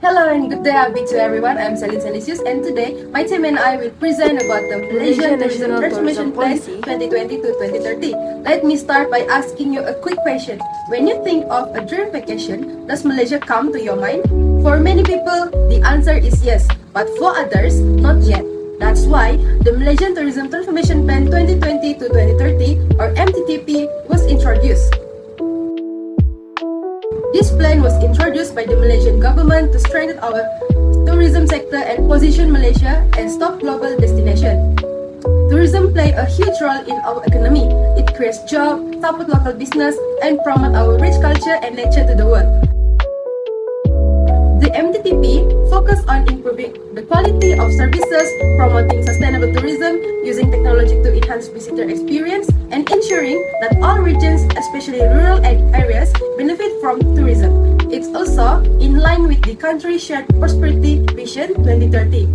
Hello and good day to everyone. I'm CENLYSIUS and today my team and I will present about the Malaysian Tourism Transformation Plan 2020 to 2030. Let me start by asking you a quick question. When you think of a dream vacation, does Malaysia come to your mind? For many people, the answer is yes, but for others, not yet. That's why the Malaysian Tourism Transformation Plan 2020 to 2030 or MTTP was introduced. This plan was introduced by the Malaysian government to strengthen our tourism sector and position Malaysia as top global destination. Tourism plays a huge role in our economy. It creates jobs, support local business, and promote our rich culture and nature to the world. The MTTP focused on improving the quality of services, promoting sustainable tourism, using technology to enhance visitor experience, and ensuring that all regions, especially rural areas, benefit from tourism. It's also in line with the country's shared prosperity vision 2030.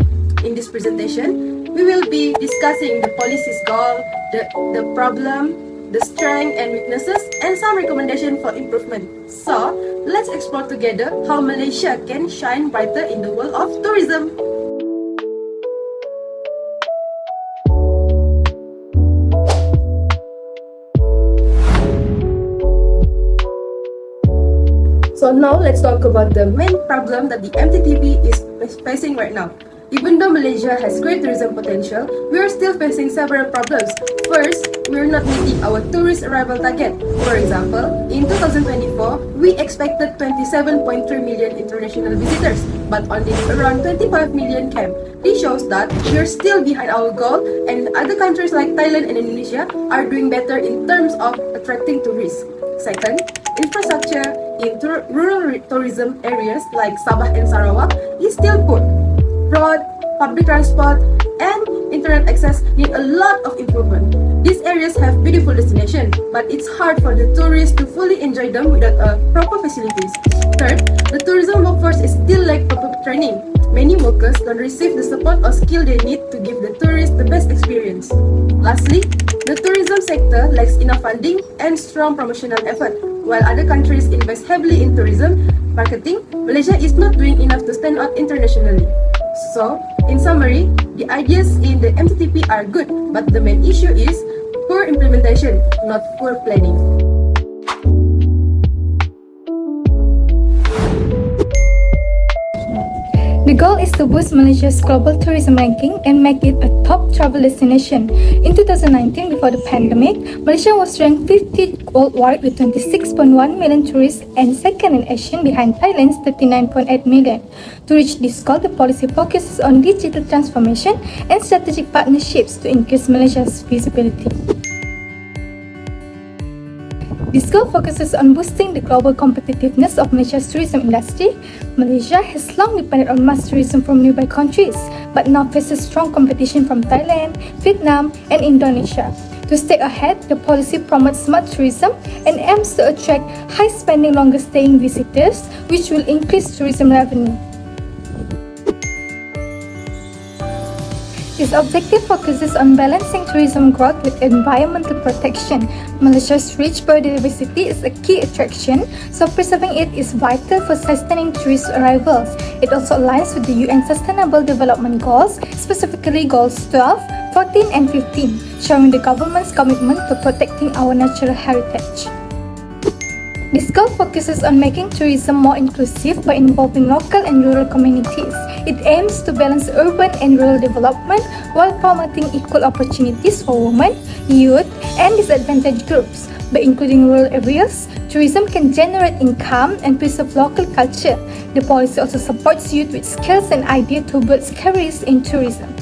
In this presentation, we will be discussing the policy's goal, the problem, the strengths and weaknesses, and some recommendations for improvement. So, let's explore together how Malaysia can shine brighter in the world of tourism. So now let's talk about the main problem that the MTTP is facing right now. Even though Malaysia has great tourism potential, we are still facing several problems. First, we are not meeting our tourist arrival target. For example, in 2024, we expected 27.3 million international visitors, but only around 25 million came. This shows that we are still behind our goal, and other countries like Thailand and Indonesia are doing better in terms of attracting tourists. Second, infrastructure in rural tourism areas like Sabah and Sarawak is still poor. Road, public transport, and internet access need a lot of improvement. These areas have beautiful destinations, but it's hard for the tourists to fully enjoy them without proper facilities. Third, the tourism workforce is still lack proper training. Many workers don't receive the support or skill they need to give the tourists the best experience. Lastly, the tourism sector lacks enough funding and strong promotional effort. While other countries invest heavily in tourism marketing, Malaysia is not doing enough to stand out internationally. So, in summary, the ideas in the MTTP are good, but the main issue is poor implementation, not poor planning. The goal is to boost Malaysia's global tourism ranking and make it a top travel destination. In 2019, before the pandemic, Malaysia was ranked 50th worldwide with 26.1 million tourists and second in Asia behind Thailand's 39.8 million. To reach this goal, the policy focuses on digital transformation and strategic partnerships to increase Malaysia's visibility. This goal focuses on boosting the global competitiveness of Malaysia's tourism industry. Malaysia has long depended on mass tourism from nearby countries, but now faces strong competition from Thailand, Vietnam, and Indonesia. To stay ahead, the policy promotes smart tourism and aims to attract high-spending, longer-staying visitors, which will increase tourism revenue. This objective focuses on balancing tourism growth with environmental protection. Malaysia's rich biodiversity is a key attraction, so preserving it is vital for sustaining tourist arrivals. It also aligns with the UN Sustainable Development Goals, specifically Goals 12, 14, and 15, showing the government's commitment to protecting our natural heritage. This goal focuses on making tourism more inclusive by involving local and rural communities. It aims to balance urban and rural development while promoting equal opportunities for women, youth, and disadvantaged groups. By including rural areas, tourism can generate income and preserve local culture. The policy also supports youth with skills and ideas to build careers in tourism.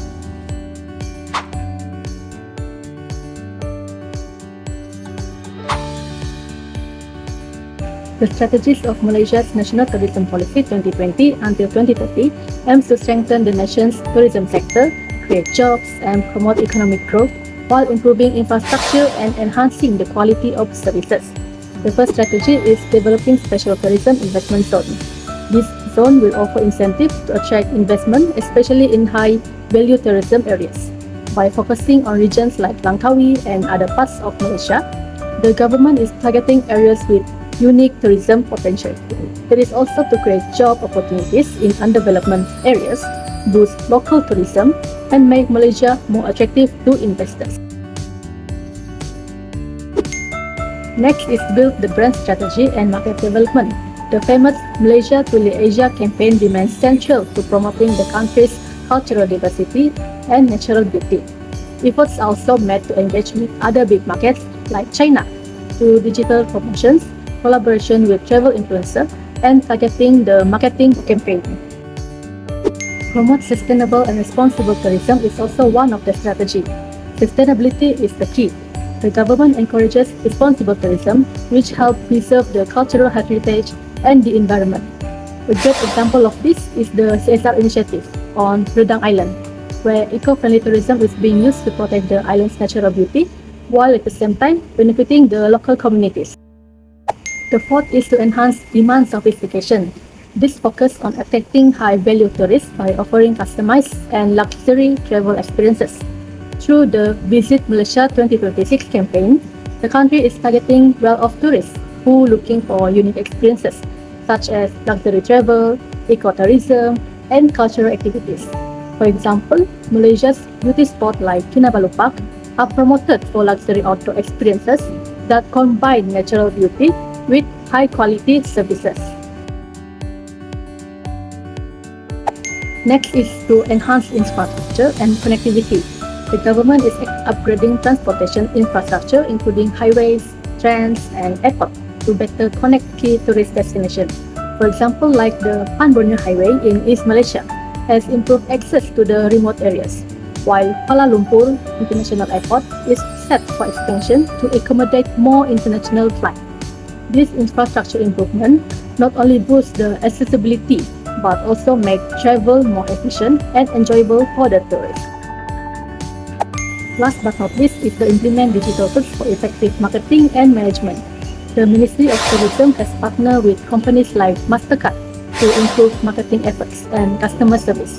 The strategies of Malaysia's National Tourism Policy 2020 until 2030 aims to strengthen the nation's tourism sector, create jobs, and promote economic growth while improving infrastructure and enhancing the quality of services. The first strategy is developing special tourism investment zone. This zone will offer incentives to attract investment, especially in high-value tourism areas. By focusing on regions like Langkawi and other parts of Malaysia, the government is targeting areas with unique tourism potential. It is also to create job opportunities in undeveloped areas, boost local tourism, and make Malaysia more attractive to investors. Next is build the brand strategy and market development. The famous Malaysia Truly Asia campaign remains central to promoting the country's cultural diversity and natural beauty. Efforts are also made to engage with other big markets like China through digital promotions, collaboration with travel influencers, and targeting the marketing campaign. Promote sustainable and responsible tourism is also one of the strategies. Sustainability is the key. The government encourages responsible tourism, which help preserve the cultural heritage and the environment. A great example of this is the CSR initiative on Redang Island, where eco-friendly tourism is being used to protect the island's natural beauty, while at the same time benefiting the local communities. The fourth is to enhance demand sophistication. This focuses on attracting high-value tourists by offering customized and luxury travel experiences. Through the Visit Malaysia 2026 campaign, the country is targeting well-off tourists who are looking for unique experiences, such as luxury travel, ecotourism, and cultural activities. For example, Malaysia's beauty spots like Kinabalu Park are promoted for luxury outdoor experiences that combine natural beauty with high-quality services. Next is to enhance infrastructure and connectivity. The government is upgrading transportation infrastructure, including highways, trains, and airports, to better connect key tourist destinations. For example, like the Pan Borneo Highway in East Malaysia has improved access to the remote areas, while Kuala Lumpur International Airport is set for expansion to accommodate more international flights. This infrastructure improvement not only boosts the accessibility but also make travel more efficient and enjoyable for the tourists. Last but not least is to implement digital tools for effective marketing and management. The Ministry of Tourism has partnered with companies like MasterCard to improve marketing efforts and customer service.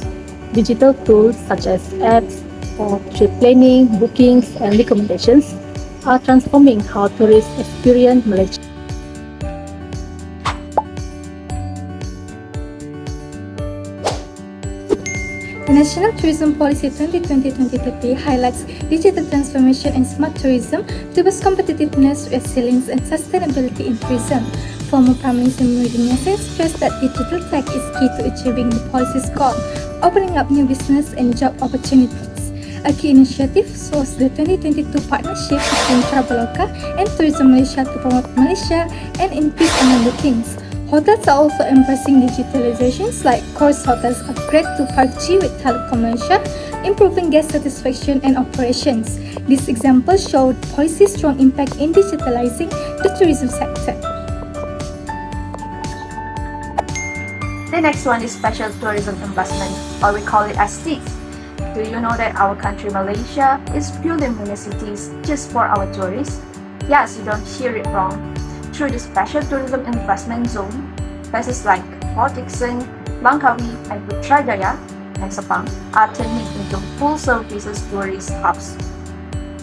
Digital tools such as apps for trip planning, bookings, and recommendations are transforming how tourists experience Malaysia. The National Tourism Policy 2020-2030 highlights digital transformation and smart tourism to boost competitiveness, resilience, and sustainability in tourism. Former Prime Minister Malaysia stressed that digital tech is key to achieving the policy's goal, opening up new business and job opportunities. A key initiative was the 2022 partnership between Traveloka and Tourism Malaysia to promote Malaysia and increase online bookings. Hotels are also embracing digitalizations like Course Hotels upgrade to 5G with Telekom Malaysia, improving guest satisfaction and operations. This example showed policy's strong impact in digitalizing the tourism sector. The next one is Special Tourism Investment, or we call it as STIC. Do you know that our country Malaysia is building many cities just for our tourists? Yes, you don't hear it wrong. Through the Special Tourism Investment Zone, places like Port Dickson, Langkawi, and Putrajaya and Sepang are turning into full-services tourist hubs.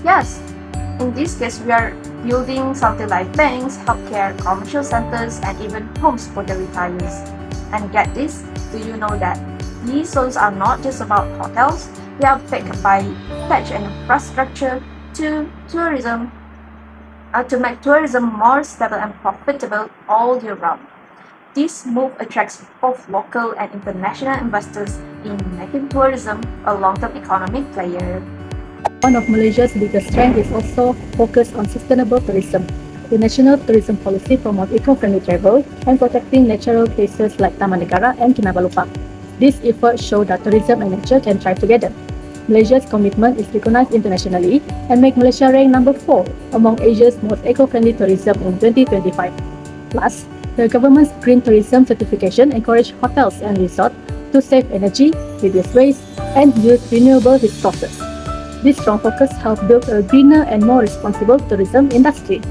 Yes, in this case, we are building something like banks, healthcare, commercial centers, and even homes for the retirees. And get this, do you know that these zones are not just about hotels, they are backed by tech and infrastructure to make tourism more stable and profitable all year round. This move attracts both local and international investors in making tourism a long-term economic player. One of Malaysia's biggest strengths is also focused on sustainable tourism. The National Tourism Policy promotes eco-friendly travel and protecting natural places like Taman Negara and Kinabalu Park. These efforts show that tourism and nature can thrive together. Malaysia's commitment is recognized internationally and make Malaysia rank number 4 among Asia's most eco-friendly tourism in 2025. Plus, the government's Green Tourism certification encourages hotels and resorts to save energy, reduce waste, and use renewable resources. This strong focus helps build a greener and more responsible tourism industry.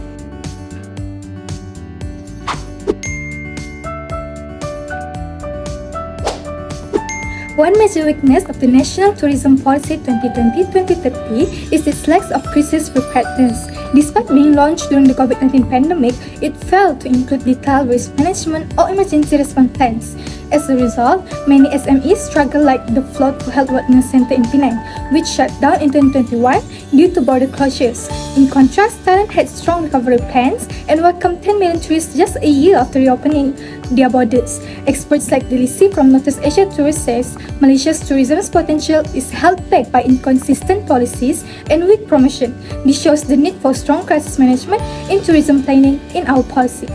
One major weakness of the National Tourism Policy 2020-2030 is its lack of crisis preparedness. Despite being launched during the COVID-19 pandemic, it failed to include detailed risk management or emergency response plans. As a result, many SMEs struggle, like the Float Health Wellness Center in Penang, which shut down in 2021 due to border closures. In contrast, Thailand had strong recovery plans and welcomed 10 million tourists just a year after reopening their borders. Experts like Delisi from Notice Asia Tourist says Malaysia's tourism's potential is held back by inconsistent policies and weak promotion. This shows the need for strong crisis management in tourism planning in our policy.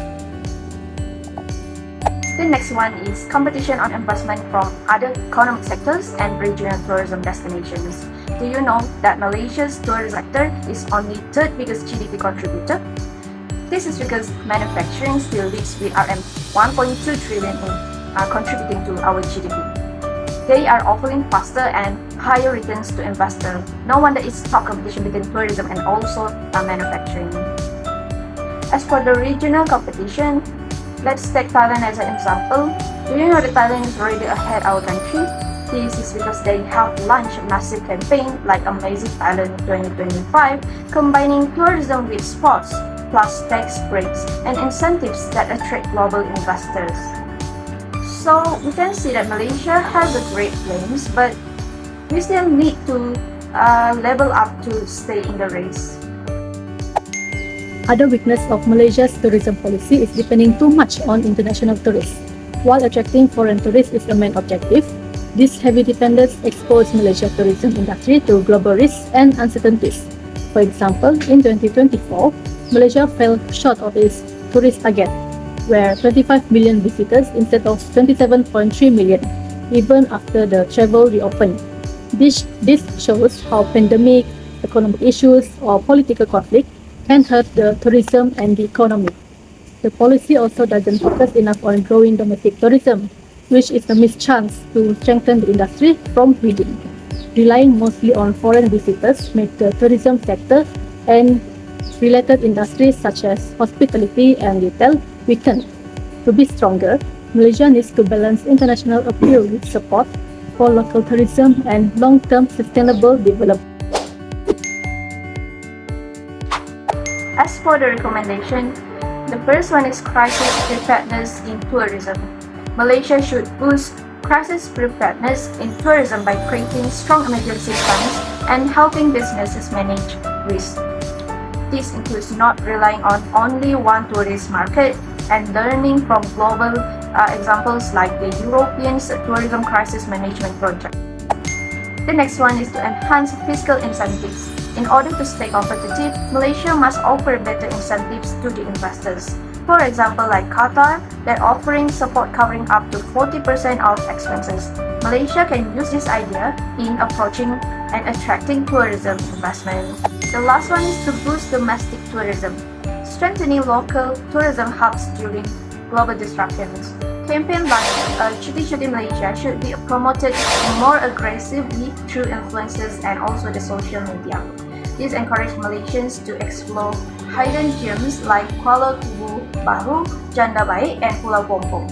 The next one is competition on investment from other economic sectors and regional tourism destinations. Do you know that Malaysia's tourism sector is only third biggest GDP contributor? This is because manufacturing still leads with RM 1.2 trillion in contributing to our GDP. They are offering faster and higher returns to investors. No wonder it's tough competition between tourism and also manufacturing. As for the regional competition, let's take Thailand as an example. Do you know that Thailand is already ahead our country? This is because they have launched a massive campaign like Amazing Thailand 2025, combining tourism with sports, plus tax breaks and incentives that attract global investors. So we can see that Malaysia has a great plans, but we still need to level up to stay in the race. Other weakness of Malaysia's tourism policy is depending too much on international tourists. While attracting foreign tourists is the main objective, this heavy dependence exposed Malaysia's tourism industry to global risks and uncertainties. For example, in 2024, Malaysia fell short of its tourist target, where 25 million visitors instead of 27.3 million, even after the travel reopened. This shows how pandemic, economic issues, or political conflict can hurt the tourism and the economy. The policy also doesn't focus enough on growing domestic tourism, which is a missed chance to strengthen the industry from within. Relying mostly on foreign visitors make the tourism sector and related industries such as hospitality and retail weaken. To be stronger, Malaysia needs to balance international appeal with support for local tourism and long-term sustainable development. As for the recommendation, the first one is crisis preparedness in tourism. Malaysia should boost crisis preparedness in tourism by creating strong emergency funds and helping businesses manage risk. This includes not relying on only one tourist market and learning from global examples like the European Tourism Crisis Management Project. The next one is to enhance fiscal incentives. In order to stay competitive, Malaysia must offer better incentives to the investors. For example, like Qatar, they're offering support covering up to 40% of expenses. Malaysia can use this idea in approaching and attracting tourism investment. The last one is to boost domestic tourism, strengthening local tourism hubs during global disruptions. Campaigns like Cuti Malaysia should be promoted more aggressively through influencers and also the social media. This encourages Malaysians to explore hidden gems like Kuala Tubu Baru, Janda Baik, and Pulau Pompong.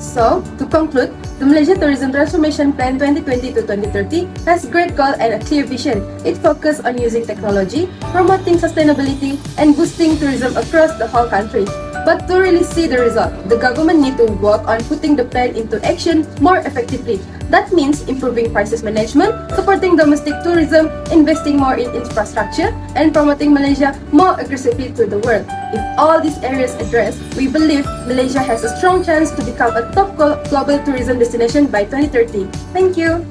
So, to conclude, the Malaysia Tourism Transformation Plan 2020 to 2030 has great goal and a clear vision. It focuses on using technology, promoting sustainability, and boosting tourism across the whole country. But to really see the result, the government need to work on putting the plan into action more effectively. That means improving crisis management, supporting domestic tourism, investing more in infrastructure, and promoting Malaysia more aggressively to the world. If all these areas addressed, we believe Malaysia has a strong chance to become a top global tourism destination by 2030. Thank you!